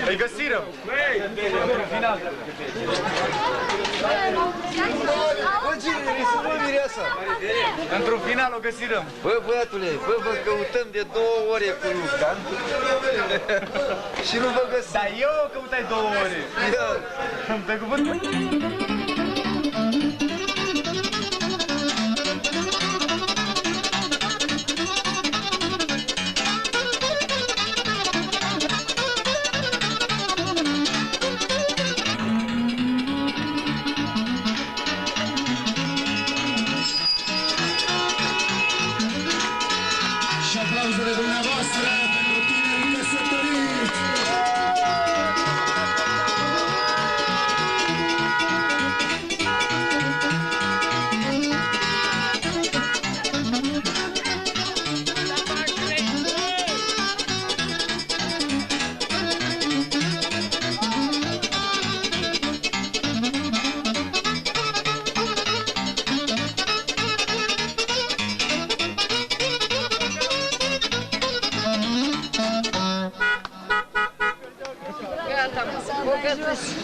Îi găsirăm! Într-un final! Bă, Gineri, să vă mireasa! Într-un final o găsirăm! Bă, băiatule, bă, vă căutăm de 2 ore cu Lucan și nu vă găsim! Dar eu o căutai 2 ore! Pe cuvânt!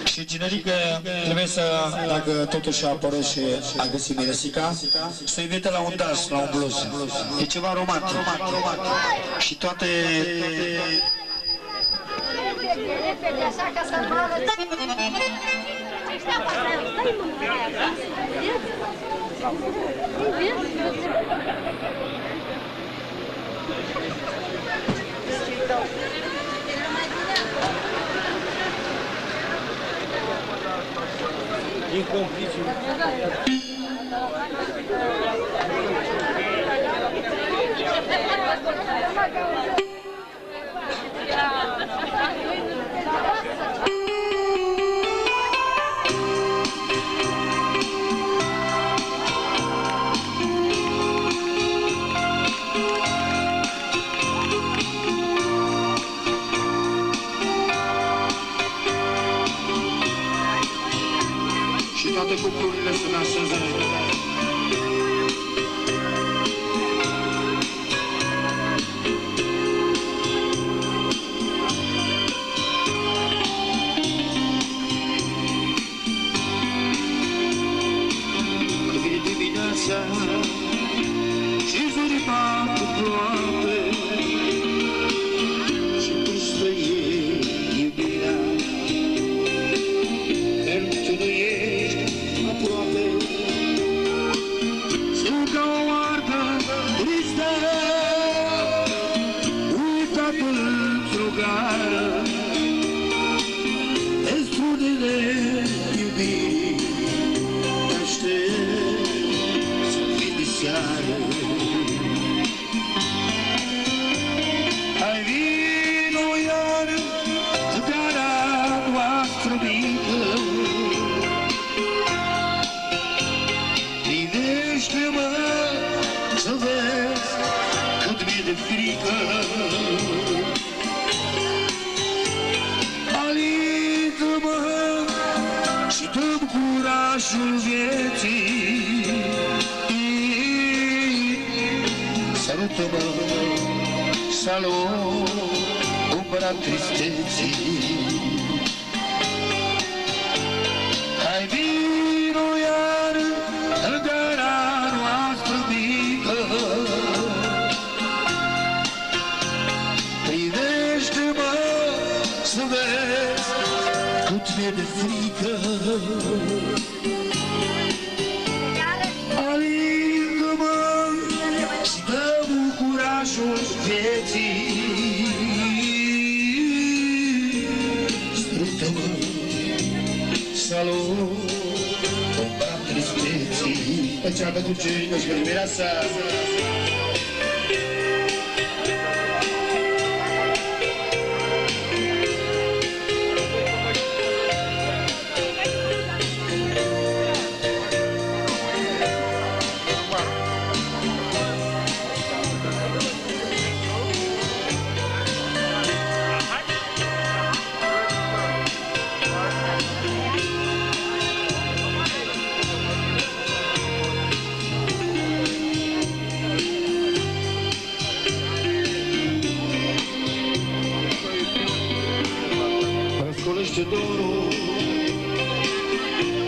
Și Ginerică trebuie să, dacă totuși a apărut și a găsit Miresica, să invite la un dans, la un blues. E ceva romantic. Și toate... Repede, așa ca să moară. Din complicii. Toate cuplurile să ne așeze. Când vine dimineața și zorii bat cu ploape și tu străiești iubirea, când tu nu ești aproape, sunt ca o artă tristă, uitată într-o gară, de strunele iubirii, aștept să fii de seară. Hai vino iar în gara noastră mică, privește-mă să vezi cât mi-e de frică. Alintă-mă și dă-mi curajul vieții, sărută-mă să luăm umbra tristeții. Hai vino iar în gara noastră mică, privește-mă să vezi cât mi-e de frică. Alingă-mă și dă-mi curajul vieții, strângă-mă să luăm umbra tristeții. Special pentru Ginerică și pentru Mireasa. duce dorul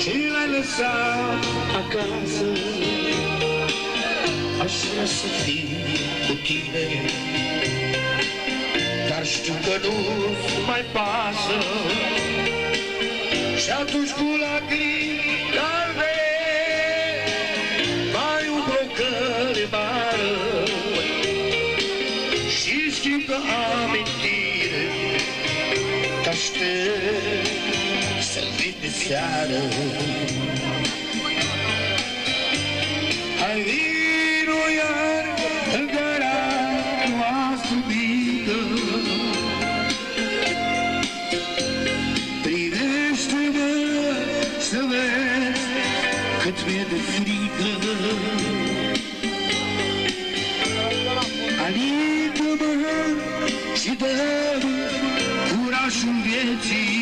ce l-ai lăsat acasă. Aș vrea să fiu cu tine, dar știu că nu-ți mai pasă. Și atunci cu lacrimi calde mai umblă o căre bară și știu că amintire te-aștept să-l vin de seară. Hai vino iar în gara noastră mică, privește-mă să vezi cât mi-e de frică. Alintă-mă și dă-mi curajul vieții.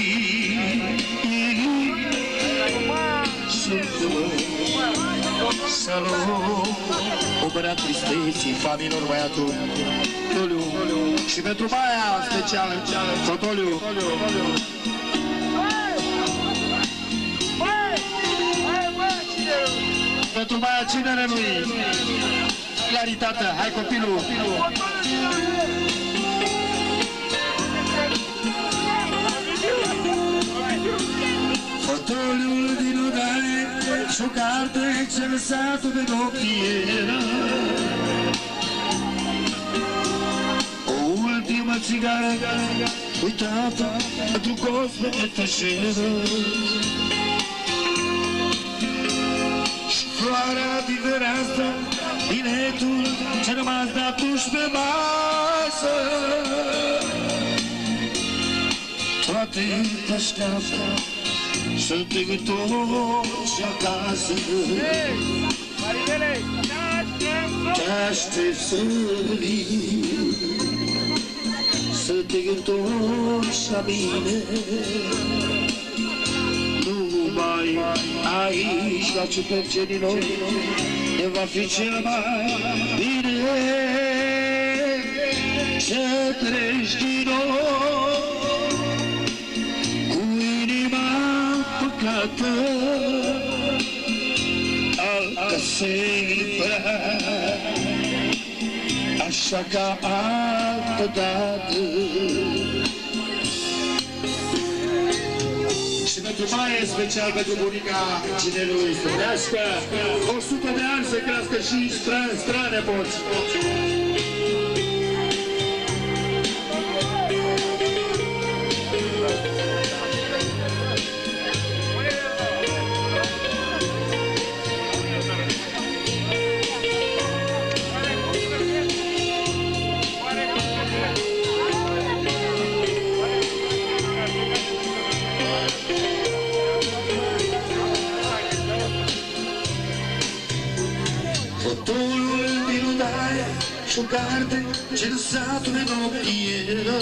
Salut, o băreat tristeții, familiilor băiatul Toliu și pentru Maia specială, Fotoliu. Pentru Maia cinere lui, claritate, hai copilul. Fotoliul din odaie și o carte ce-a lăsat-o pe noptieră. O ultimă țigară uitată într-un cos pe tășeră. Și floarea din fereastră, biletul ce-a rămas de atunci pe masă. Toate te-așteaptă să te întorci acasă. Te-aștept să vii, să te întorci la mine. Numai aici, la ciupercenii noi, ne va fi cel mai bine. Să treci din nou al casei prea, așa ca altădată. Și pentru Maia, special pentru bunica cinelui, să crească 100 de ani, să crească și strane poți. O carte ce-a lăsat-o pe noptieră.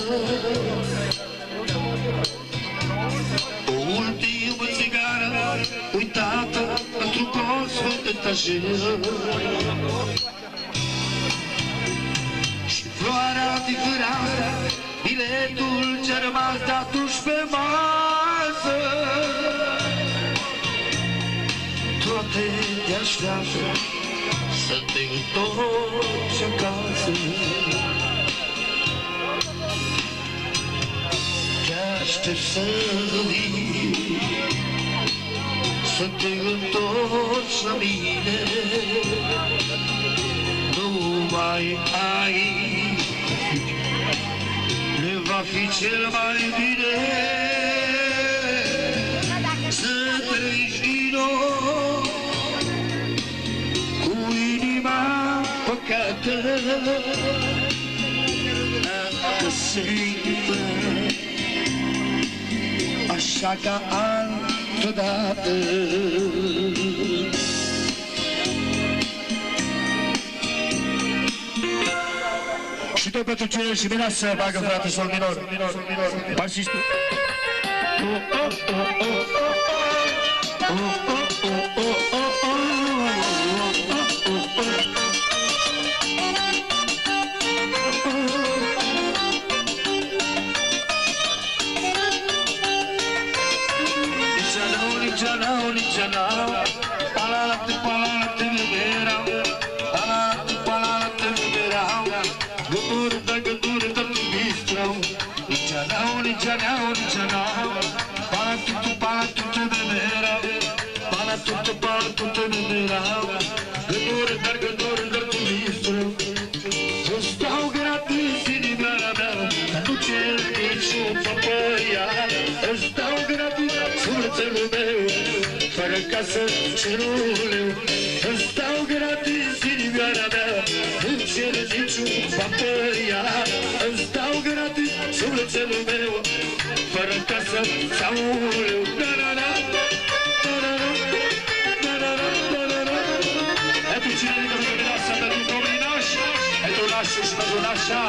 O ultimă țigară uitată într-un cos pe etajeră. Și floarea din fereastră, biletul ce-a rămas de atunci pe masă. Toate te-așteaptă să te întorci acasă. Te-aștept să vii, să te întorci la mine. Numai aici ne va fi cel mai bine. Să treci din nou păcată, că se-i așa ca altădată. Și tot pentru cine și vrea să bagă frate sol minor. Marxistul. na palat vera palat vera gudur da bistro janao palat vera palat vera gudur da bistro stau gratis in garada tu cerchi papaya stau gratis sul meu fără casă ceruleu stau gratis in garada nu cer niciun papaya stau gratis sul meu fără casă sau leu tu cine că nu vrea să dă din dominaș tu nașu și pentru nașa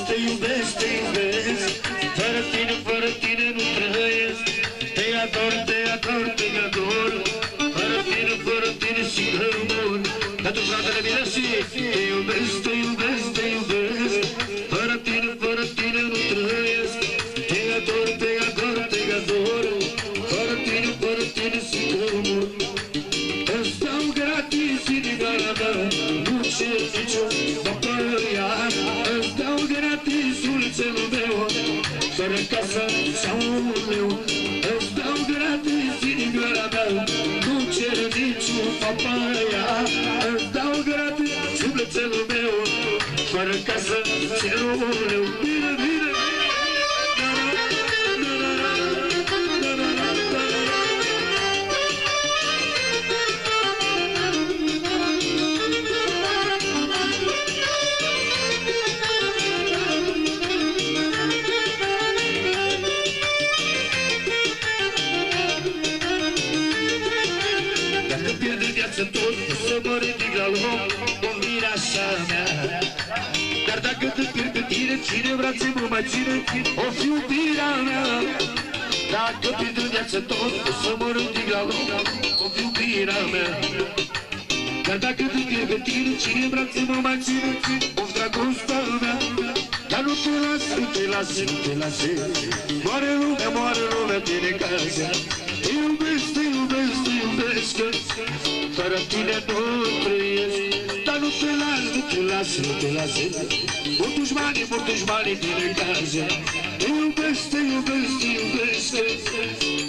te iubesc fără tine nu trăiesc te ador fără tine singur mor dar tu fratele bine și te iubesc fără tine nu trăiesc te ador fără tine singur mor îți dau gratis inima mea nu cer nicio papăia îți dau gratis ulțelul meu fără casă sau leu îți dau gratis inima mea nu cer nicio papăia îți dau gratis sufletul meu fără casă sau leu bine tot să mă ridic la loc iubirea așa mea dar dacă te pierd pe tine cine vrea să mă mai ține o fi iubirea mea dacă pierd în viață tot să mă ridic la loc o fi iubirea mea dar dacă te pierd pe tine cine vrea să mă mai ține o fi dragostea mea dar nu te las moare lumea tine casă te iubesc fără tine nu trăiesc dar nu te las mult dușmanii tine casă te iubesc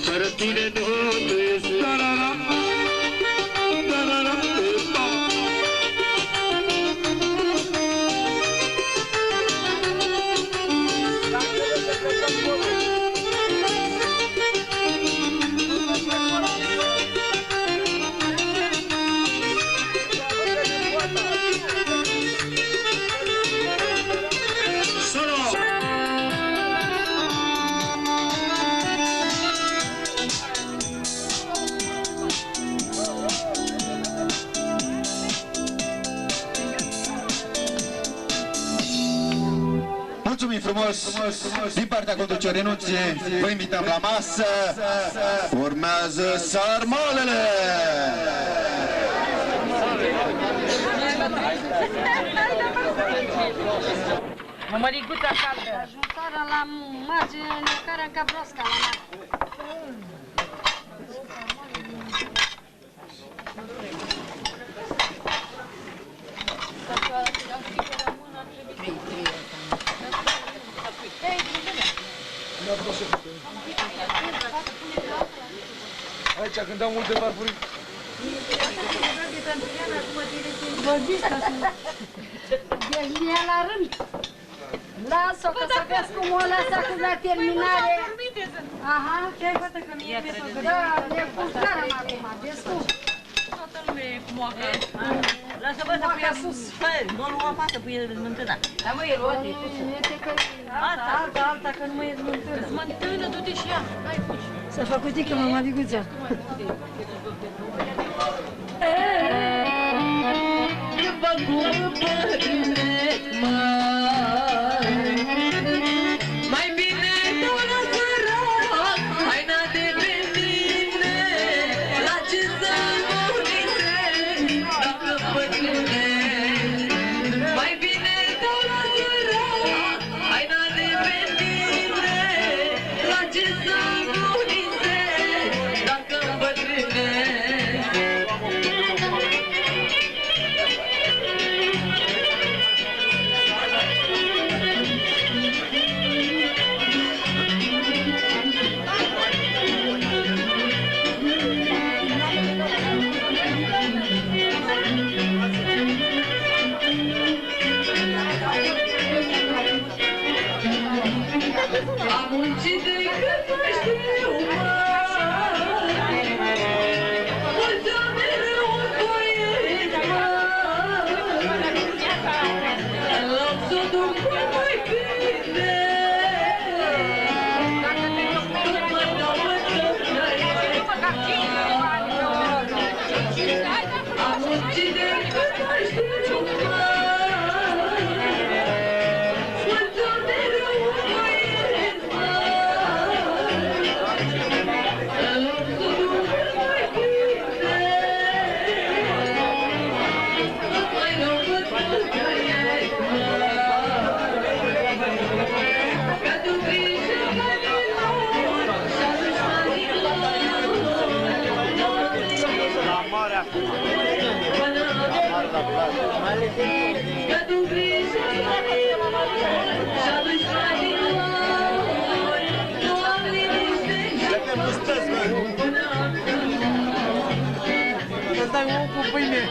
fără tine nu trăiesc Mulțumim frumos din partea conducerii Nuții, vă invităm la masă, urmează sarmalele! Mămăriguța caldă. Ajuntarea la margine, necarea în cabrosca la mare. Aici când dau multe farfurii. Vorbiți ca să... Deci mie la rând. Lasă-o că să vezi cum o lăsa cu la terminare. Aha, ce-ai făcut că mie mi-e tot. Da, e cu scară acum, vezi tu. Toată lumea e cu moacă. Lasă-vă să puia sus. Nu lua față, puie smântâna. Dar mă, e roate. Alta, că nu mă e smântână. Smântână, du-te și ea. S-a făcut că mă mămăliguța. Mai bine nu la sărac, haina de pe tine, la ce să murițe, Ăsta e un cu pâine.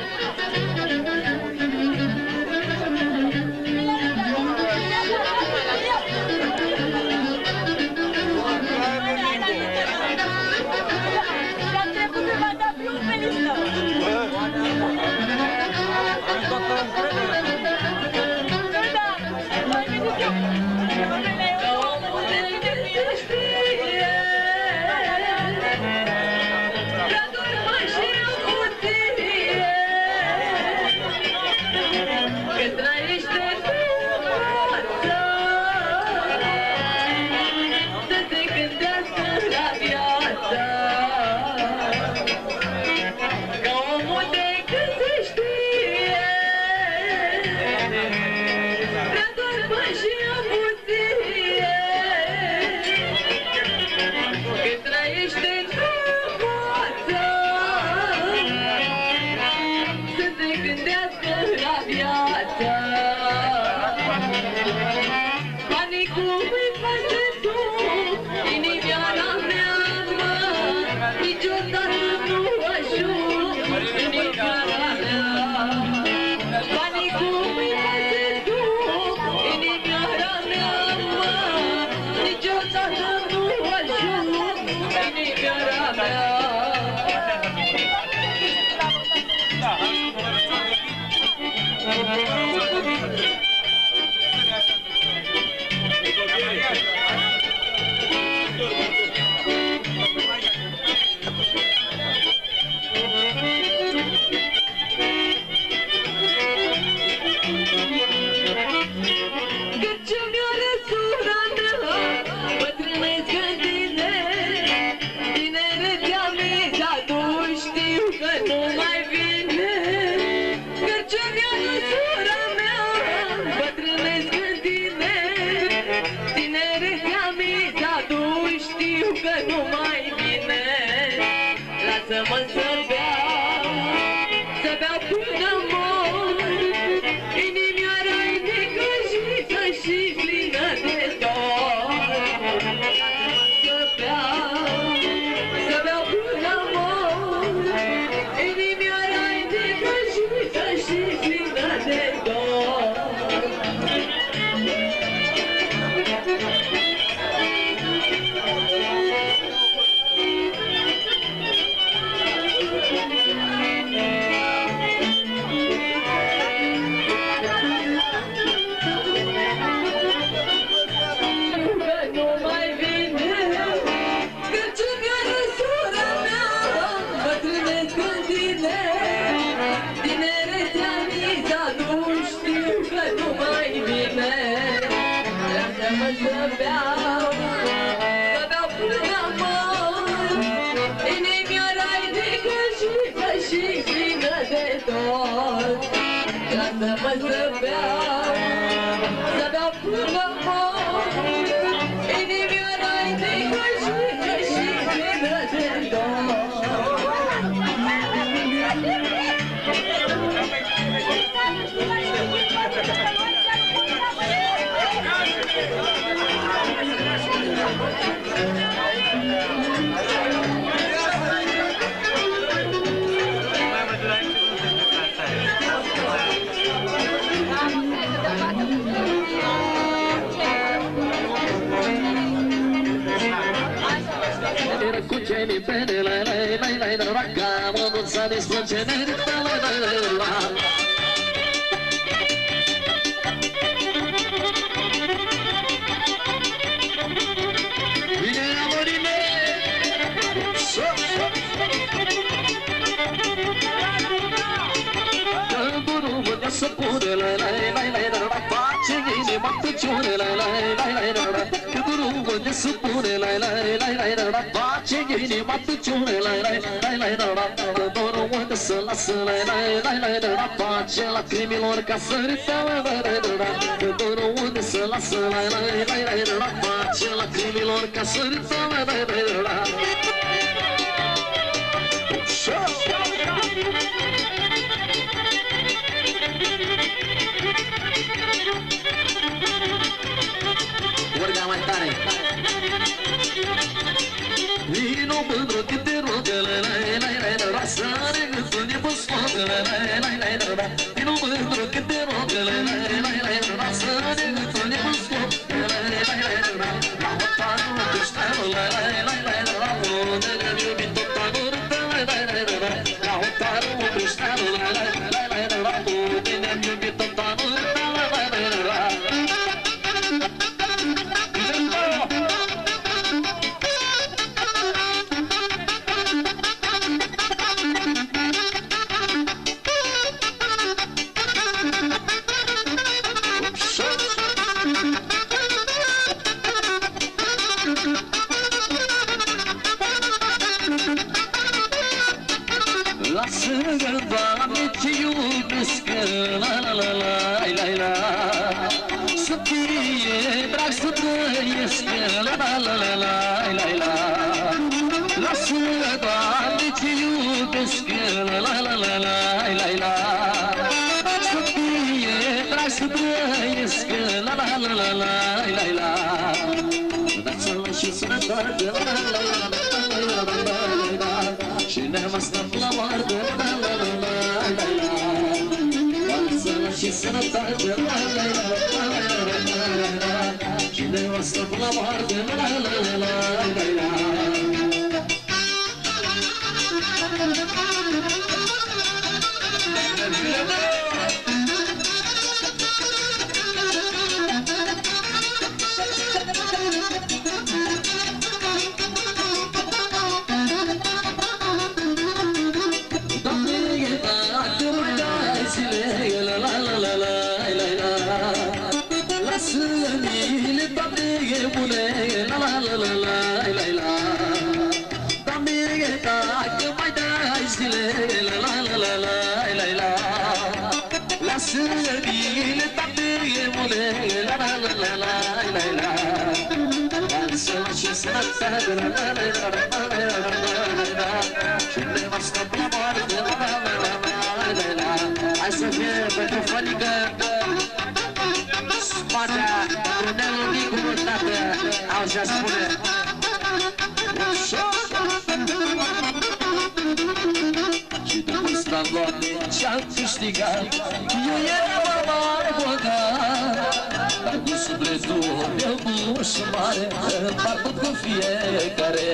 mi bene, lei, ragamo, non sa di splacere, sapore lei faccia che mattuccione lei che guru voglio sapore lei faccia che mattuccione lei non vuole sala lei faccia la crimilor casarita non vuole sala lei faccia la crimilor casarita Guarda mai tare Vino mândru che te rogă Rasare că tu ne poți focă Vino mândru că te rogă Rasare că tu ne poți focă La hotarul creșteanul La unde ne-am iubit tot anul La hotarul creșteanul La unde ne-am iubit tot anul Lasă-mă, Doamne, ce iubesc, la Să fie drag să trăiesc, la Lasă-mă, Doamne, ce iubesc, la Să fie drag să trăiesc, la Dați-mă și sănătate, și nevastă la moarte, Dați-mă și sănătate, și nevastă la moarte, Hai să fie pentru fănică Spartea Brunelul Nicu tată Așa spune Și după ăsta, Doamne, ce-am câștigat Eu eram o mare bogat Dar cu sufletul meu bun și mare Împart cu fiecare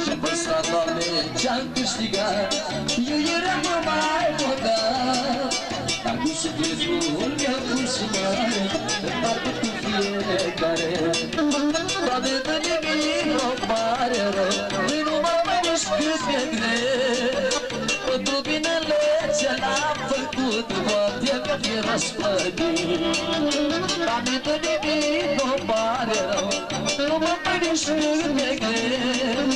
Și după ăsta, Doamne, ce-am câștigat Eu eram o mare bogat Dar cu sufletul meu bun și mare Împart cu fiecare Doamne, dă nimic, o mare rău Nu mă mănânci cât mi-e greu Pentru binele ce l-am făcut Poate că mi-e răsplătit Doamne, dă nimic, o mare rău Nu mă mănânci cât mi-e greu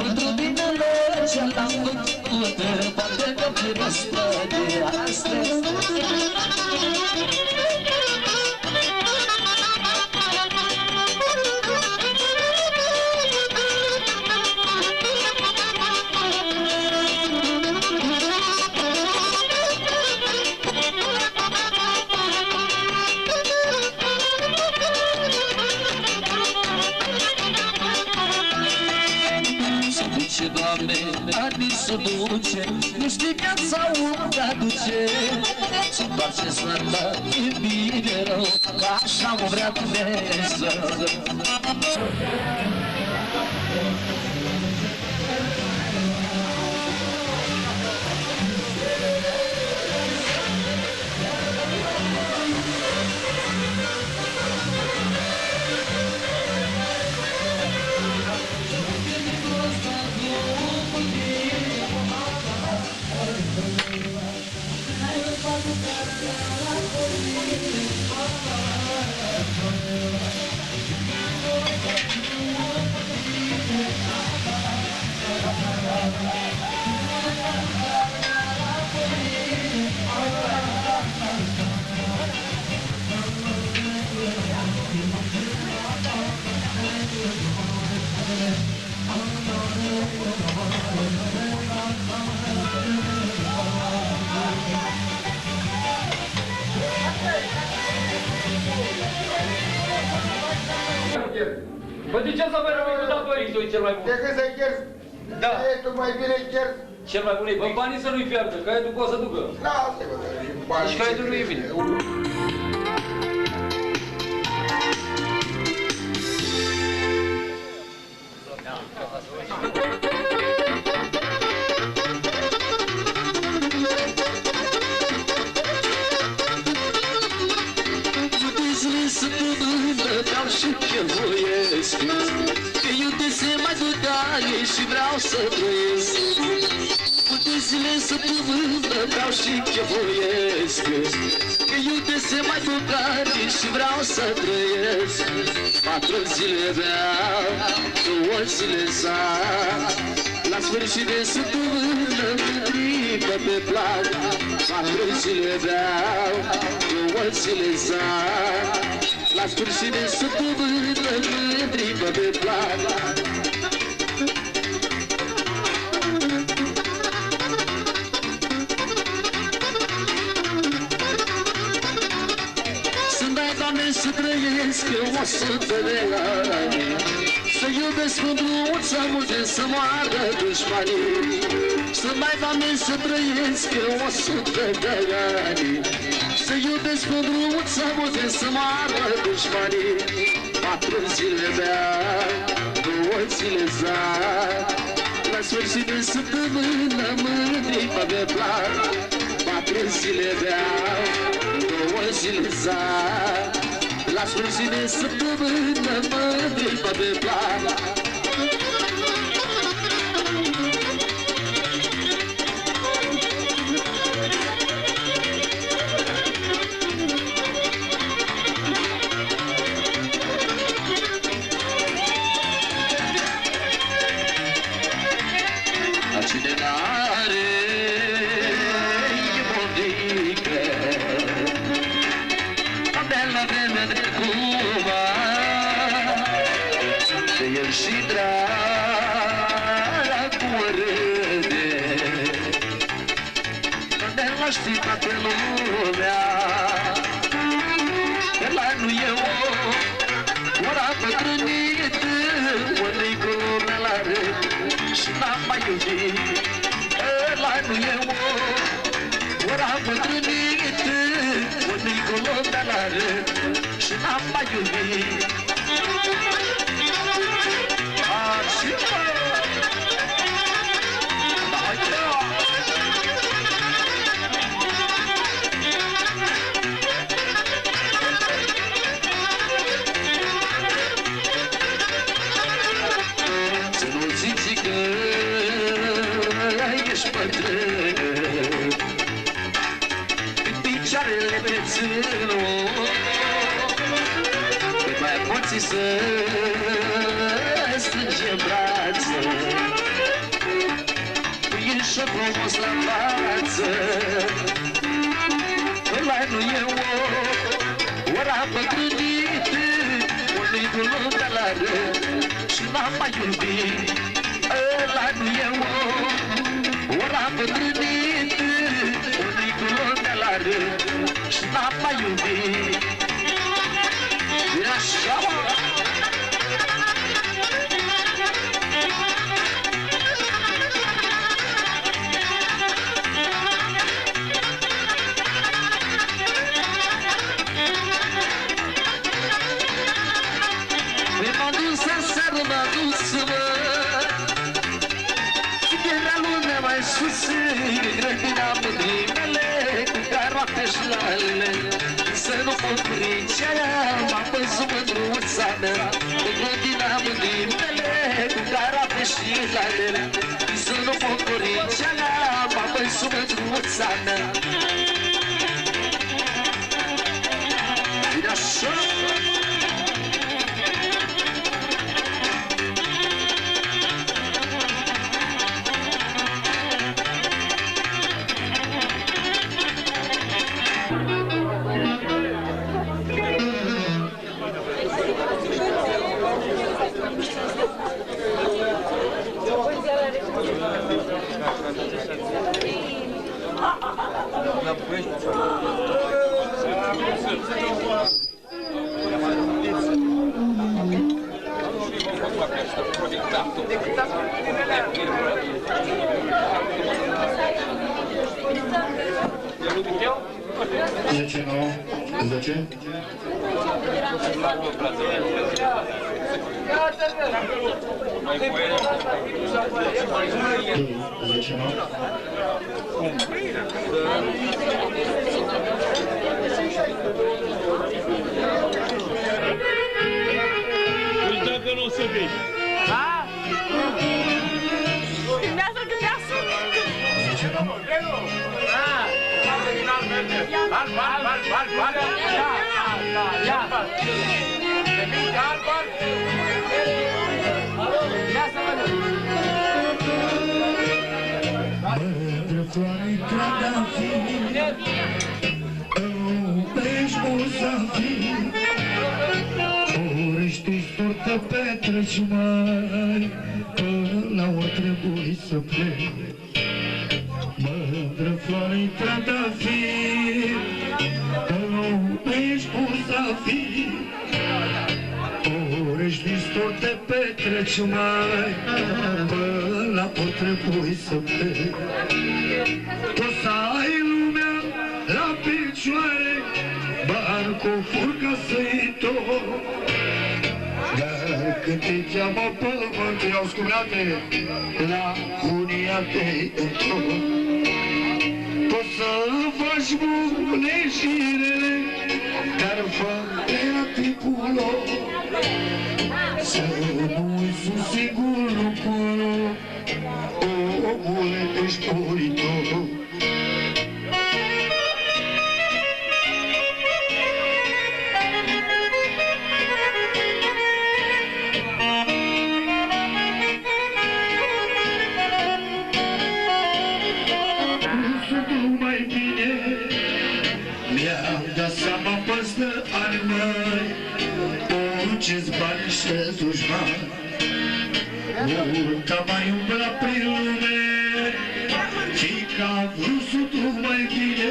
Pentru binele ce l-am făcut Poate că mi-e răsplătit Astăzi Doamne, ani să duce Nu știi viața unde aduce Să întoarce sfântă, e bine rău Că așa mă vrea Dumnezeu Păi de ce să mai rămâi cu datorii, tu e cel mai bun? Decât să cherzi, Da. tu mai bine cherzi. Cel mai bun e, bă, banii să nu-i fiarbă, caietul poate să ducă. Da, Deci caietul nu e bine. Zile sunt în mână, vreau și chevoiesc Că iubesc mai mult ani și vreau să trăiesc Multe zile sunt în mână, vreau și chevoiesc Că iubesc mai mult ani și vreau să trăiesc 4 zile vreau, 2 zile sar La sfârșit de săptămână, mândrivă pe plac 4 zile vreau, 2 zile sar La sfârșit de săptămână, mândrivă pe plac Să-mi dai, Doamne, să trăiesc 100 de ani Să iubesc mândruța multe, să moară dușmanii Să-mi dai, Doamne, să trăiesc 100 de ani Să iubesc mândruța multe, să moară dușmanii 4 zile beau, 2 zile zar La sfârșit de săptămână, mândriva de plac 4 zile beau, 2 zile zar La sfârșit de săptămână, mândriva de plac Cine n-are iubodică Abia la vremea de cuma De el și dracu râde De l-a ști toată lumea De la nu e ora bătrânit Unii cu lumea la râd Și n-am mai iubit Ăla nu e ora bătrânit Unii cu lumea la râd Și n-am mai iubit Așa Să nu zici că ești bătrân În picioarele pe țânul Cât mai poți să strângi în brață Tu ești frumos la față Ăla nu e ora bătrânit Unui cu lumea la rând Și n-am mai iubit Ăla nu e ora bătrânit Unui cu lumea la rând Și n-am mai iubit E așa, mă! M-am dus aseară, m-am dus, mă Era lumea mai sus Grădina mândrimele Cu caroate și lalele Să nu pot pricea M-am văzut mândruța mea Cu grădina mândrimele Cu caroate și lalele Să nu pot pricea M-am văzut mândruța mea Bine așa 10, 9, 10. Deci dacă nu o să vii. Gândează, gândeasă! Mădră floare trandafir, împești musafir, ori știi tortă petreci mai, până la o trebuie să plec. Mădră floare trandafir, împești musafir, ori știi tortă petreci mai, până la o trebuie să plec. Poți să ai lumea la picioare, bar cu o furcă să-i tot. Dar când te cheamă pământ, iau scumnate, la unia te întorc. Poți să faci bune și rele, dar fă-le tipul lor. Să nu-i sus sigur lucru, omule, ești puritor. Mai bine mi-am dat seama păstă ani măi, ce-ți bani și dușmani. Multă mai umbla prin lume, fiindcă am vrut să duc mai bine.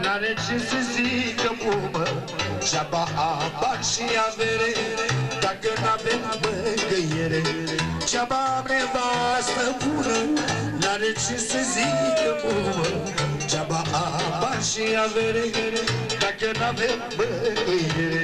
N-are ce să zică bumă, și-aba bani și avere, dacă n-avem mângâiere. Ce-aba am nevastă bună, n-are ce să zică bumă, ce-aba bani și avere, dacă n-avem mângâiere.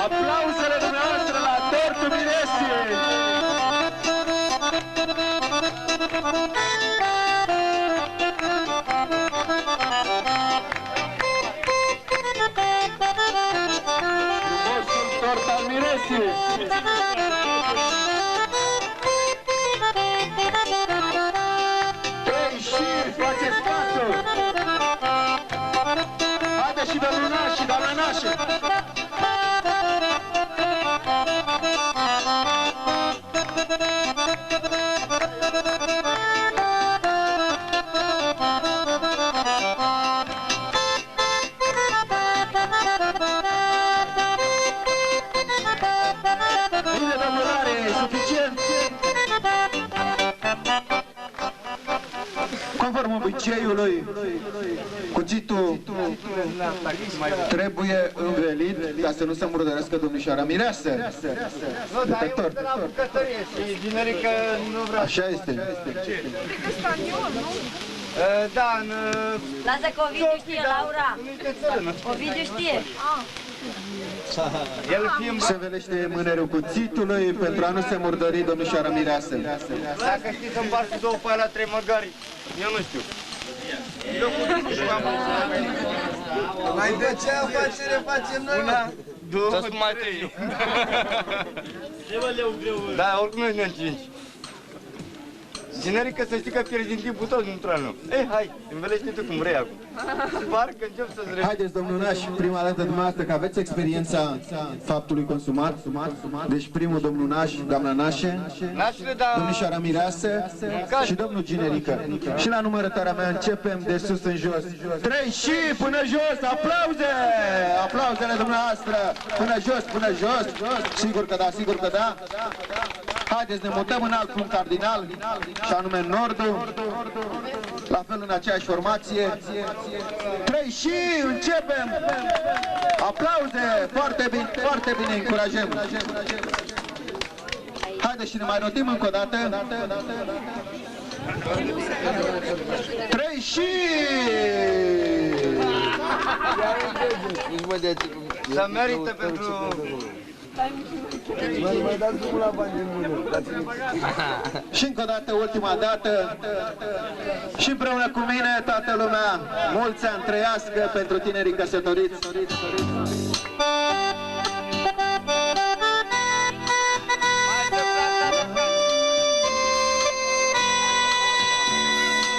Aplauzele dumneavoastră la tortul Miresie! Frumosul tort al Miresiei! Trei șiri, faceți față! Haide și domnănașii, doamnănașii! Bine, domnulare, e suficient! Conform obiceiului, cuțitul trebuie învelit ca să nu se murdărească domnișoara mireasă. Nu, dar eu sunt de la bucătărie și generică nu vreau. Așa este. Da, în... Lasă că Ovidiu știe, Laura. Ovidiu știe. El fiind... Se velește mânerul cuțitului pentru a nu se murdări domnișoara mireasă. Dacă știi să împarți două pe alea trei măgari, eu nu știu. Eu cu tine și am Mai de ce afacere facem noi? una, două, mai trei. Da, oricum nu ne cinci. Generică să știi că pierzi din timpul tot într-anul. Ei, hai, învelește tu cum vrei acum. Parcă încep să-ți revii. Haideți, domnul Naș, prima dată dumneavoastră că aveți experiența faptului consumat. Deci primul domnul Naș, doamna Nașe, Nașule, dar... domnișoara Mireasă și domnul Generică. Și la numărătoarea mea începem de sus în jos. 3 și până jos, aplauze! Aplauzele dumneavoastră! Până jos, până jos! Sigur că da, sigur că da! Haideți, ne mutăm în alt punct cardinal, și anume în nordul, la fel în aceeași formație. 3 și începem! Aplauze! Foarte bine, încurajăm! Haideți și ne mai rotim încă o dată. 3 și... Să merită pentru... Mai dați drumul la bani din mână. Și încă o dată, ultima dată, și împreună cu mine, toată lumea, mulți ani trăiască pentru tinerii căsătoriți.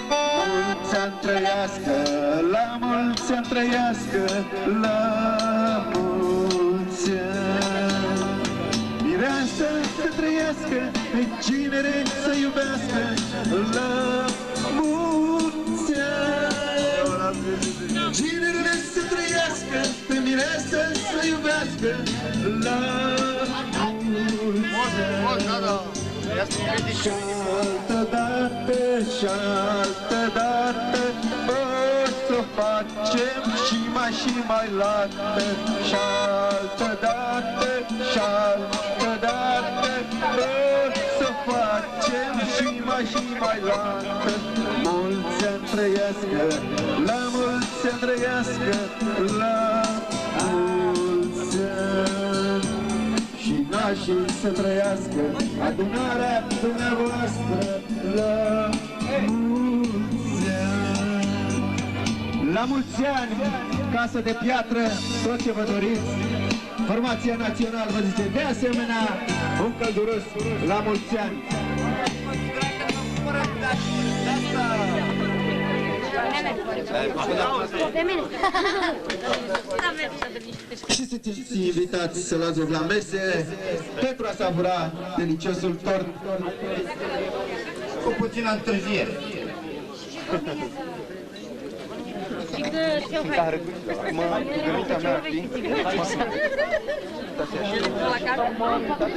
Mulți ani trăiască, la mulți ani trăiască, la mulți ani. Mireasă să trăiască, pe cinere să iubească, la mulți ani. Ginerele să trăiască, pe mireasă să iubească, la mulți ani. Și altă dată, și altă dată, o să facem și mai lată. Și altă dată, și altă dată, o să facem și mai lată. Mulți ani trăiască, la mulți ani trăiască, la mulți ani. Și nașii să trăiască, adunarea dumneavoastră, la mulți ani. La mulți ani, casă de piatră, tot ce vă doriți. Formația națională vă zice de asemenea, un călduros la mulți ani. Și sunteți invitați să luați loc la mese pentru a savura deliciosul tort Cu puțină întârziere.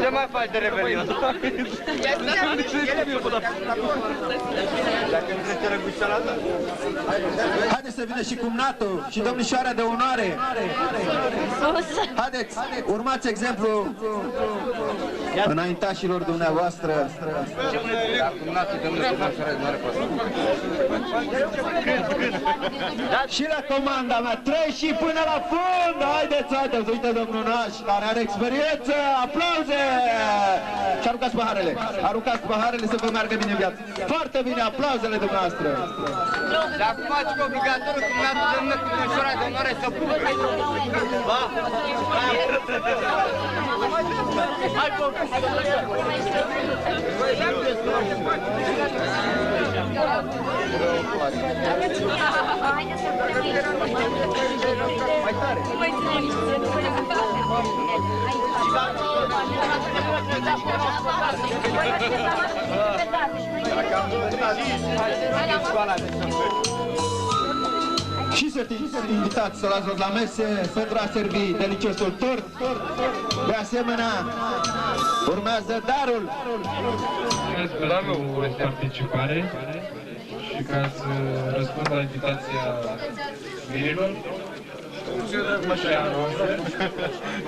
Ce mai faci de rebelion? Dacă îmi trece răgușa la ta. Haideți să vină și cumnatul și domnișoara de onoare. Haideți, urmați exemplu înaintașilor dumneavoastră. Cumnatul de domnișoara de onoare poate. Și la comanda mea, 3 și până la fund! Haideți, uite domnul Naș, care are experiență, aplauze! Și aruncați paharele să vă meargă bine viața. Foarte bine, aplauzele dumneavoastră! Dacă faci obligatoriu cumnatul de domnișoara de onoare să pună. Ba! Hai, mai tare. Și să fiți invitați să luați loc la mese pentru a servi deliciosul tort. De asemenea, urmează darul. Mulțumesc pentru participare și ca să răspund la invitația mirilor.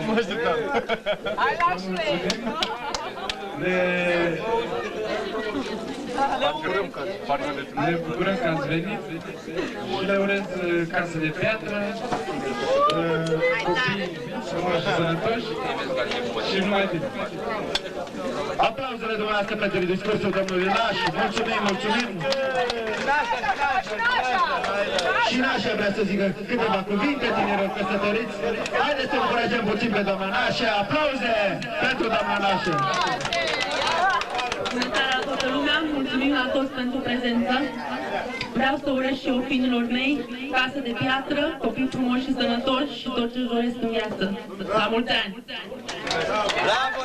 Mă jucam. Hai, lașule! Ne bucurăm că ați venit și le urez casă de piatră, copii frumoși și sănătoși și numai bine. Aplauzele dumneavoastră pentru discursul domnului Naș. Mulțumim! Și Nașa vrea să zică câteva cuvinte tinerilor căsătoriți. Haideți să încurajăm puțin pe doamna Nașa. Aplauze pentru doamna Nașa! Bună seara toată lumea, mulțumim la toți pentru prezență. Vreau să urez și eu fiilor mei casă de piatră, copii frumoși și sănătoși și tot ce-și doresc în viață. La mulți ani! Bravo,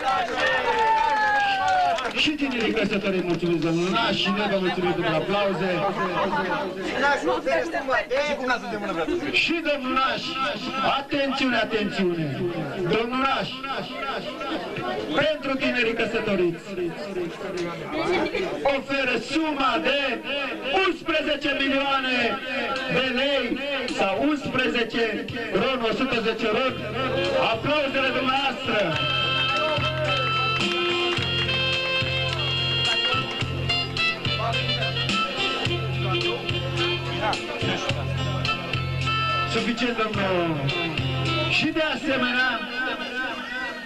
Și tinerii căsătorii mulțumim domnul Naș și noi vă mulțumim pentru aplauze. Și domnul Naș, atențiune, atențiune! Domnul Naș, pentru tinerii căsătoriți, oferă suma de 11 milioane de lei sau 11 ron, 110 ron. Aplauzele dumneavoastră! Suficient, domnul. Și de asemenea,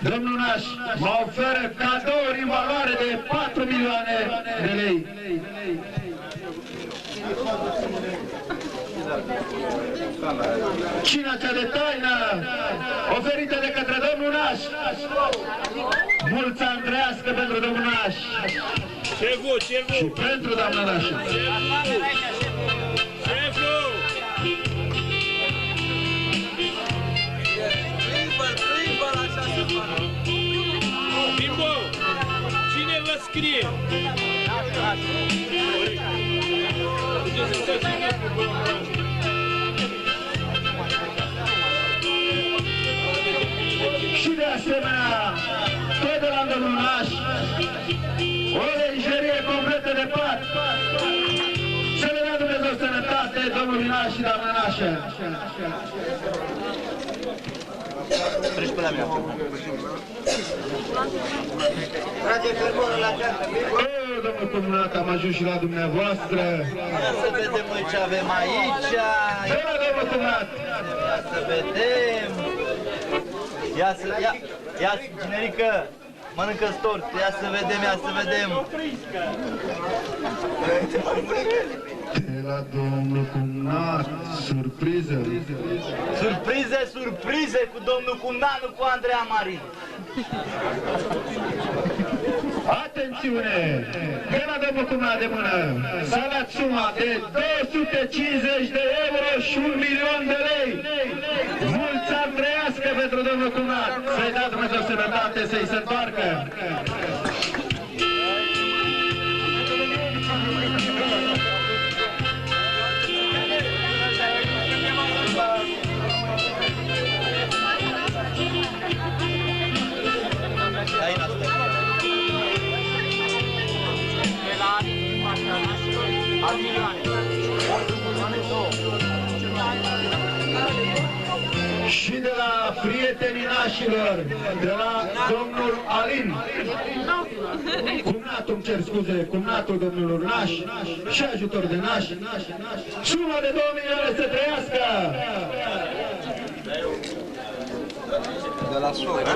domnul Naș mă oferă cadouri în valoare de 4 milioane de lei. Cina cea de taină oferită de către domnul Naș. Mulți ani trăiască pentru domnul Naș. Și pentru doamna Naș. Bimbo, cine vă scrie? Și de asemenea, tot de la domnul Naș, o lenjerie completă de pat. Să le dea Dumnezeu sănătate, domnul Naș și doamna Nașă. Treci pe la mine. Trage fermorul la geantă. Domnul Cumnat, am ajuns și la dumneavoastră. Ia să vedem noi ce avem aici. Domnul Cumnat. Ia să vedem. Ia, generică, mănâncă-ți tort. Ia să vedem, ia să vedem. De la domnul Cumnat, surpriză. Surprize cu domnul Cumnat, nu cu Andreea Marin. Atențiune! De la domnul Cumnat de mână, s-a luat suma de 250 de euro și 1 milion de lei. Mulți ani trăiască pentru domnul Cumnat. Să-i dea Dumnezeu sănătate, să-i se întoarcă. Și de la prietenii nașilor, de la domnul Alin, cumnatul, îmi cer scuze, cumnatul domnului Naș și ajutor de Naș, suma de 2 milioane să trăiască! De la socrul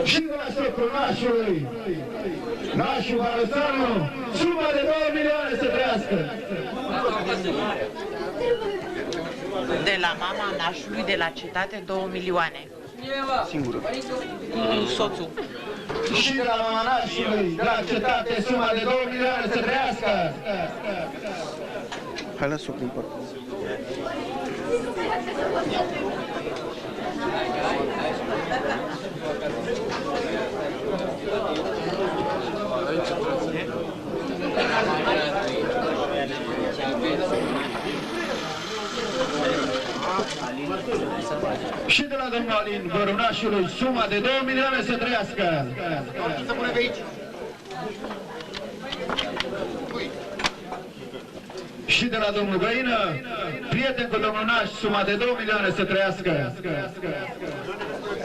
Și de la socrul Nașului, Nașul Barăsanu, suma de 2 milioane să trăiască! De la mama nașului de la cetate 2 milioane. singură. Soțul. Și de la mama nașului, de la cetate, suma de 2 milioane să trăiască! Hai la socrul în parte. Și de la domnul Alin, vărunașului, suma de 2 milioane să trăiască! Să pune pe aici. Și de la domnul Găină, prieten cu domnul Naș, suma de 2 milioane să trăiască!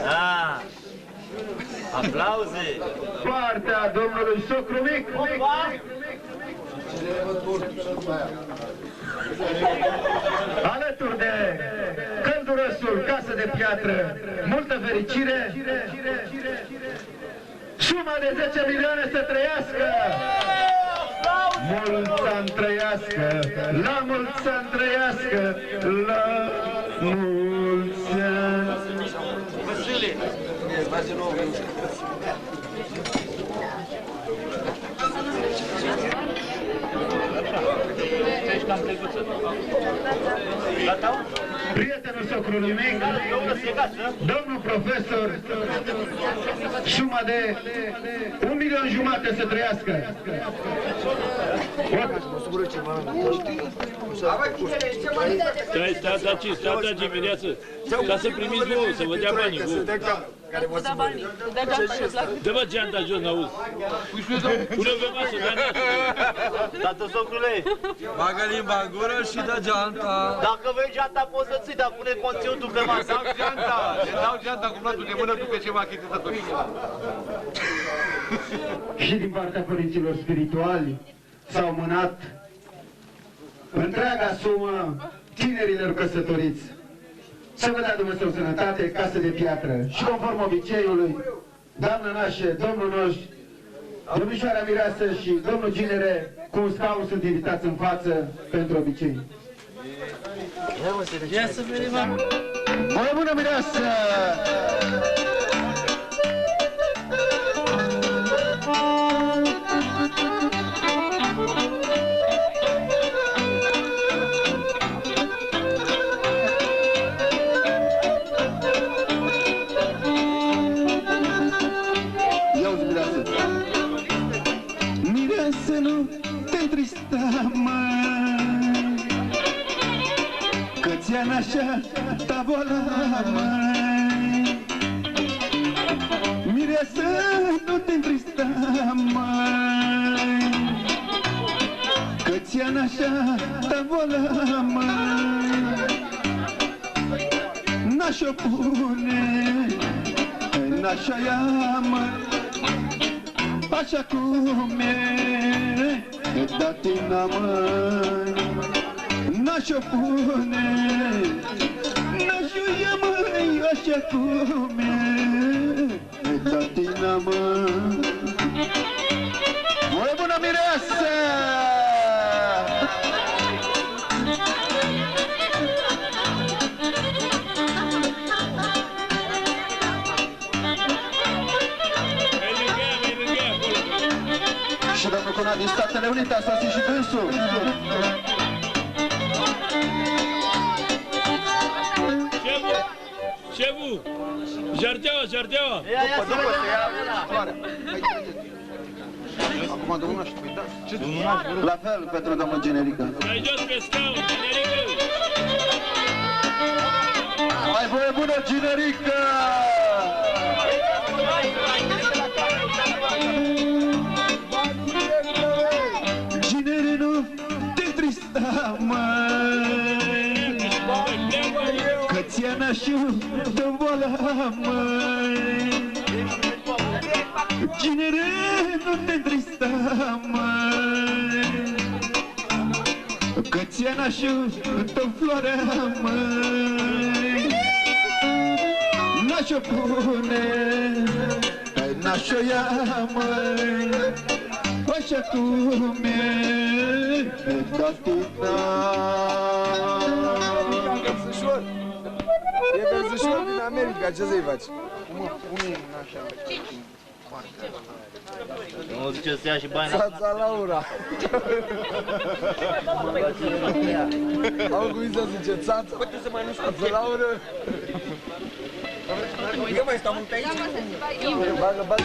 Ah, aplauze! Partea domnului Socru Mic! Alături de căldurosul Casă de Piatră, multă fericire, suma de 10 milioane să trăiască! Mulți ani trăiască, la mulți ani trăiască, la mulți ani! Prietenul socrului mic, domnul profesor, suma de 1,5 milion să trăiască. Stai dimineață, ca să primiți vouă, să vă dea banii vouă. Dă-mă geanta jos, n-auzi. Pune pe masă, dă nașul. Tată socrule, Bagă limba în gură și dă geanta. dacă vrei geanta poți să ții, dar pune conținutul pe masă. Dau geanta, dau geanta cu platul de mână după ce m-a chitit atunci. Și din partea părinților spirituali s-au mânat întreaga sumă tinerilor căsătoriți. Să vă dea Dumnezeu sănătate, casă de piatră. Și conform obiceiului, doamnă Nașe, domnul Noș, domnișoara Mireasă și domnul Ginere, cu un scaun sunt invitați în față pentru obicei. Ia să vedem. Bună, bună, Mireasă! Nu te întrista, măi, că ți-am așa tavola, măi. Mireasă, nu te întrista, măi, că ți-am așa tavola, măi. N-aș-o pune, n-aș-o ia, măi, așa cum e datina, măi. N-aș-o pune, n-aș-o ia, măi, așa cum e datina, măi. Bună, bună, Mireasă! Și domnul Conad din Statele Unite a sosit și dânsul. Șeful! Jardeaua, jardeaua! După se ia floarea. Acum domnul Naș, da. La fel pentru domnul Generică. Mai jos pe scaun, Generică! Hai, voie bună, Generică! Ginere, nu te întrista, măi, că ți-am nașut de boala, măi. Ginere, nu te întrista, măi, că ți-am nașut de floarea, măi. N-aș-o pune, n-aș-o ia, măi, așa cum e datina. E verzișor. E verzișor din America, ce să-i faci? Nu zice să ia și bani. Țața Laura. Au cum să zice, țața. Țața Laura. Eu mai stau mult aici. Bagă, bagă.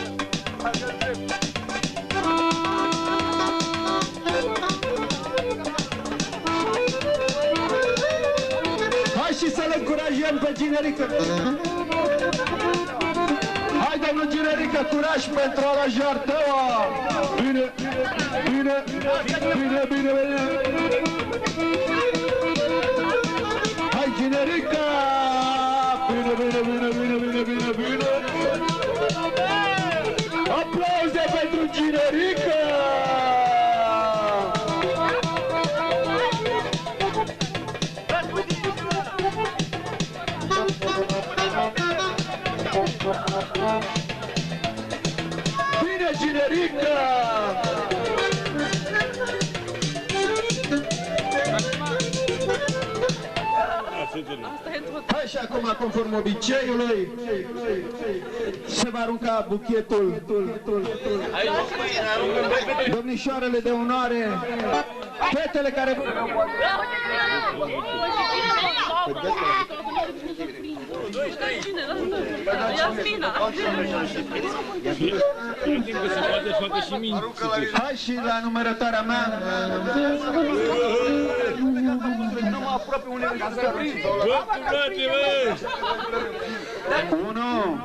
Hai și să-l încurajăm pe Generică. Hai, domnul Generică, curaj pentru a la jartăua. Bine, bine, bine, bine, bine. Hai, Generică. Bine, bine, bine, bine, bine, bine, bine. Aplauze pentru Generică. Bine, Generică! conform obiceiului, se va arunca buchetul. Domnișoarele de onoare, fetele care... Hai și la numărătoarea mea. Unu,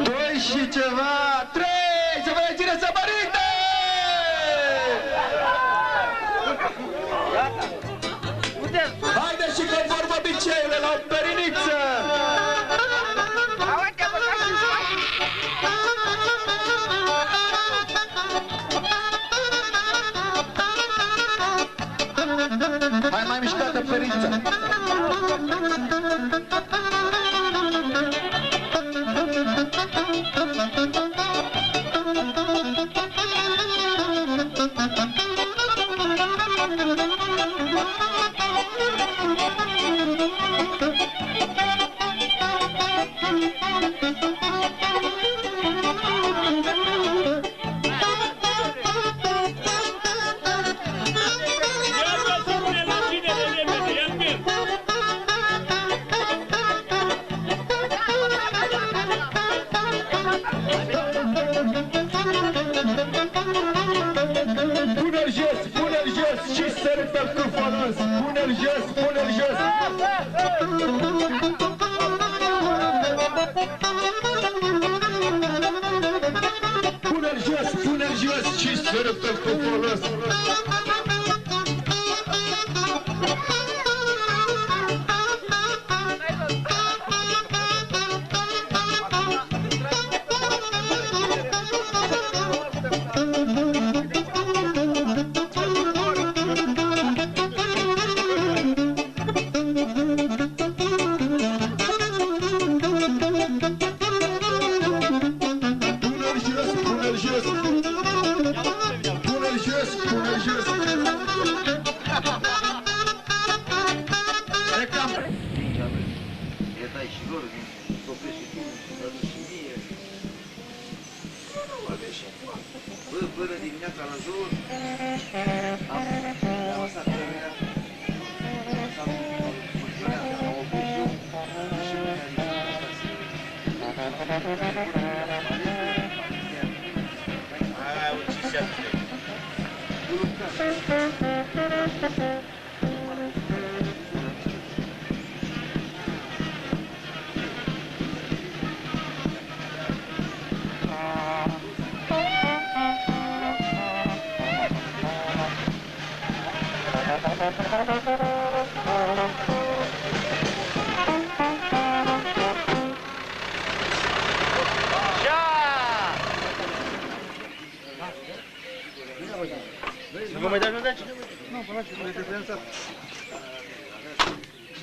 doi și ceva, trei, să vedem cine se mărite! Haideți și conform obiceiului la o periniță! Hai mai mișcată perința! Pune-l jos și sărută-l cu folos! Pune-l jos, pune-l jos! Pune-l jos și sărută-l cu folos! Până dimineața la jur,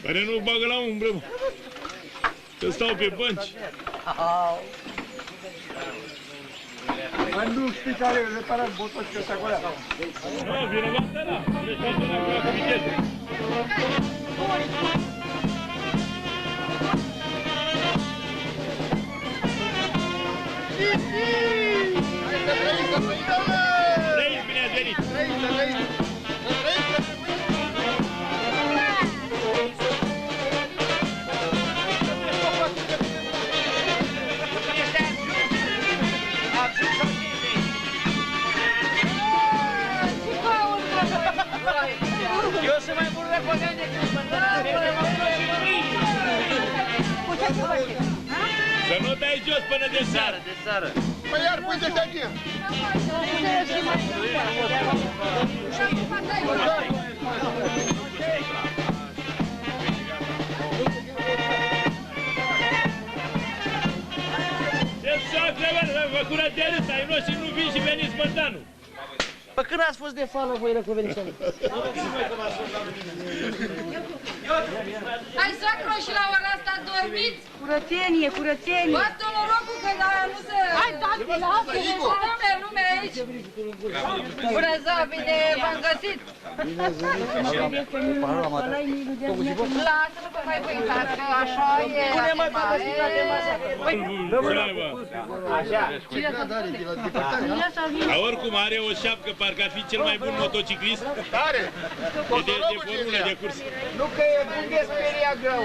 Care nu bagă la umbră, mă. Că stau pe bănci. Mai nu știi care e reparat botoși că ăsta acolo. Nu, vinovată ăla. Deci toată la activitate. Trăiți, bine ați venit! eu sunt mai bun răconean decât Să nu dai jos până de seară. de seară. Păi iar pui de șagir. Exact, vă făcut de râs, ai noștri nu vin și veniți mătanul. Pă când ați fost de fală voi răcovenițani? Hai, sacro, și la ora asta dormiți? Curățenie, curățenie. Bată norocul că nu se... Hai, dați-l, lasă-le. Lume, aici? Bună ziua, bine v-am găsit! Lasă-mă că mai voi că așa e... Pune-mă Dar oricum are o șapcă, parcă ar fi cel mai bun motociclist. Tare! De formule de curs. Nu că e bun de speria greu.